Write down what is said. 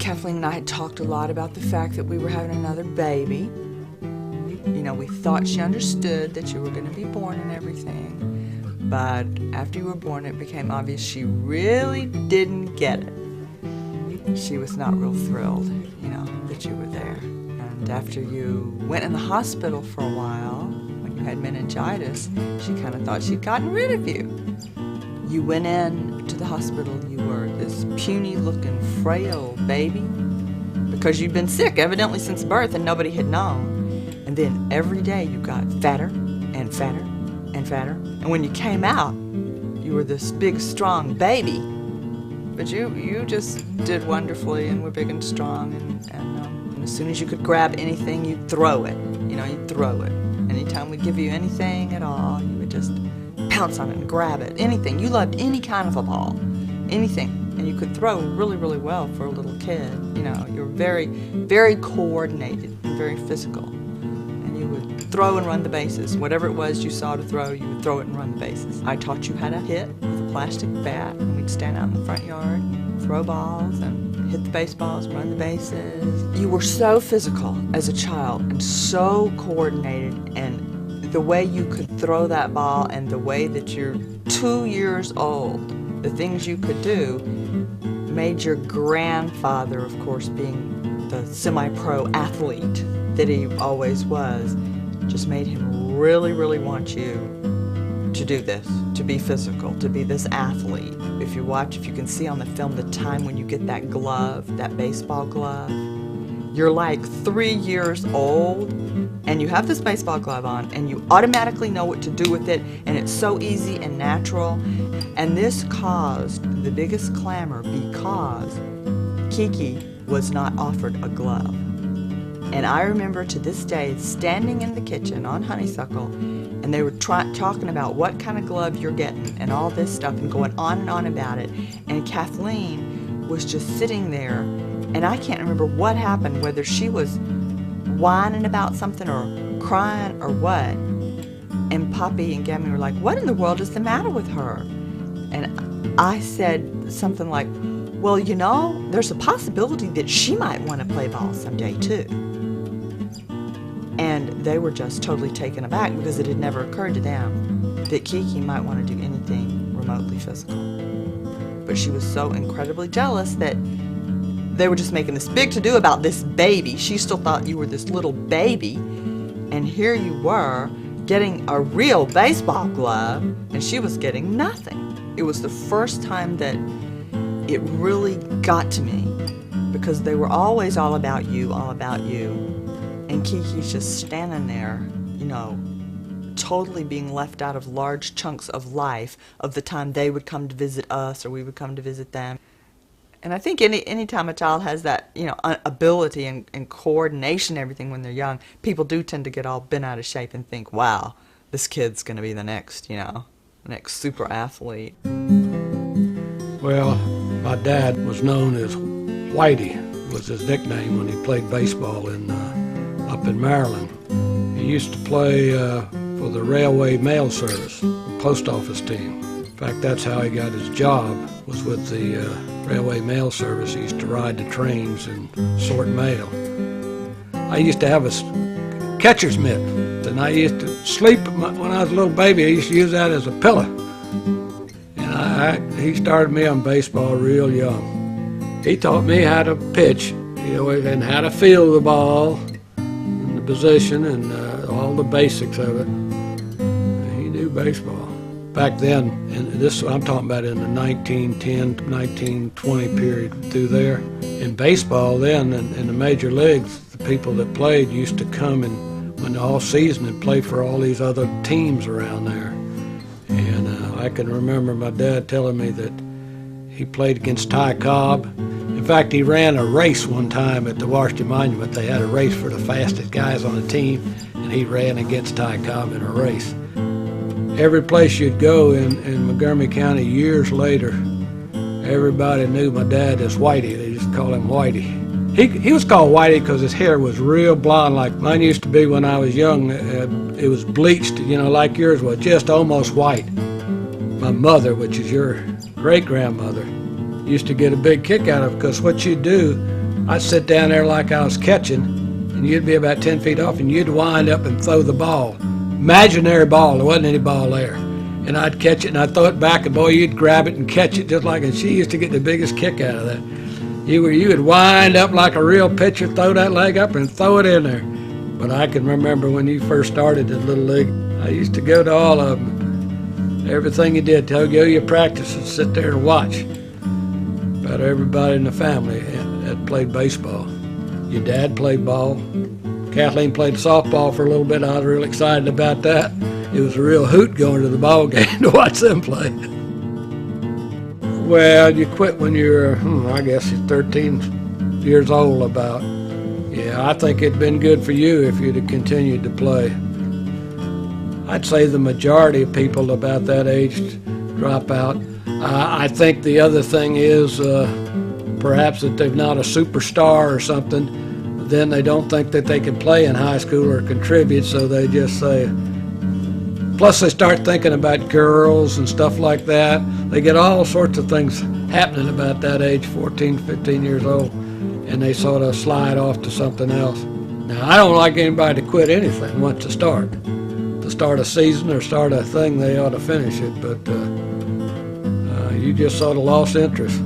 Kathleen and I had talked a lot about the fact that we were having another baby. You know, we thought she understood that you were going to be born and everything, but after you were born, it became obvious she really didn't get it. She was not real thrilled, you know, that you were there. And after you went in the hospital for a while, when you had meningitis, she kind of thought she'd gotten rid of you. You went in to the hospital, you were this puny-looking, frail baby, because you'd been sick, evidently since birth, and nobody had known. And then every day you got fatter and fatter and fatter. And when you came out, you were this big, strong baby. But you just did wonderfully and were big and strong. And as soon as you could grab anything, you'd throw it. You know, you'd throw it. Anytime we'd give you anything at all, you would just pounce on it and grab it. Anything. You loved any kind of a ball. Anything. And you could throw really, really well for a little kid. You know, you were very, very coordinated and very physical. You would throw and run the bases. Whatever it was you saw to throw, you would throw it and run the bases. I taught you how to hit with a plastic bat, and we'd stand out in the front yard, throw balls, and hit the baseballs, run the bases. You were so physical as a child and so coordinated, and the way you could throw that ball and the way that you're 2 years old, the things you could do, made your grandfather, of course, being the semi-pro athlete that he always was, just made him really, really want you to do this, to be physical, to be this athlete. If you watch, if you can see on the film the time when you get that glove, that baseball glove, you're like 3 years old and you have this baseball glove on and you automatically know what to do with it, and it's so easy and natural. And this caused the biggest clamor because Kiki was not offered a glove. And I remember to this day standing in the kitchen on Honeysuckle, and they were talking about what kind of glove you're getting and all this stuff and going on and on about it. And Kathleen was just sitting there, and I can't remember what happened, whether she was whining about something or crying or what. And Poppy and Gabby were like, "What in the world is the matter with her?" And I said something like, "Well, you know, there's a possibility that she might want to play ball someday too." And they were just totally taken aback because it had never occurred to them that Kiki might want to do anything remotely physical. But she was so incredibly jealous that they were just making this big to-do about this baby. She still thought you were this little baby, and here you were getting a real baseball glove, and she was getting nothing. It was the first time that it really got to me, because they were always all about you, and Kiki's just standing there, you know, totally being left out of large chunks of life, of the time they would come to visit us or we would come to visit them. And I think any time a child has that, you know, ability and coordination and everything when they're young, people do tend to get all bent out of shape and think, wow, this kid's going to be the next, you know, next super athlete. Well, my dad was known as Whitey, was his nickname when he played baseball up in Maryland. He used to play for the Railway Mail Service, post office team. In fact, that's how he got his job, was with the Railway Mail Service. He used to ride the trains and sort mail. I used to have a catcher's mitt, and I used to sleep when I was a little baby. I used to use that as a pillow. And he started me on baseball real young. He taught me how to pitch, you know, and how to feel the ball, and the position, and all the basics of it. He knew baseball. Back then, and this I'm talking about in the 1910 to 1920 period through there. In baseball then, in the major leagues, the people that played used to come and when the all season and play for all these other teams around there. And I can remember my dad telling me that he played against Ty Cobb. In fact, he ran a race one time at the Washington Monument. They had a race for the fastest guys on the team, and he ran against Ty Cobb in a race. Every place you'd go in Montgomery County years later, everybody knew my dad as Whitey. They just called him Whitey. He was called Whitey because his hair was real blonde like mine used to be when I was young. It was bleached, you know, like yours was, just almost white. My mother, which is your great-grandmother, used to get a big kick out of it because what she'd do I'd sit down there like I was catching, and you'd be about 10 feet off, and you'd wind up and throw the ball. Imaginary ball, there wasn't any ball there. And I'd catch it, and I'd throw it back, and boy, you'd grab it and catch it just like, and she used to get the biggest kick out of that. You would wind up like a real pitcher, throw that leg up and throw it in there. But I can remember when you first started in Little League, I used to go to all of them. Everything you did, go to your practices, sit there and watch. About everybody in the family had played baseball. Your dad played ball. Kathleen played softball for a little bit. I was real excited about that. It was a real hoot going to the ball game to watch them play. Well, you quit when you were, I guess, 13 years old about. Yeah, I think it'd been good for you if you'd have continued to play. I'd say the majority of people about that age drop out. I think the other thing is perhaps that they're not a superstar or something. Then they don't think that they can play in high school or contribute, so they just say. Plus they start thinking about girls and stuff like that. They get all sorts of things happening about that age, 14, 15 years old, and they sort of slide off to something else. Now, I don't like anybody to quit anything once to start. To start a season or start a thing, they ought to finish it, but you just sort of lost interest.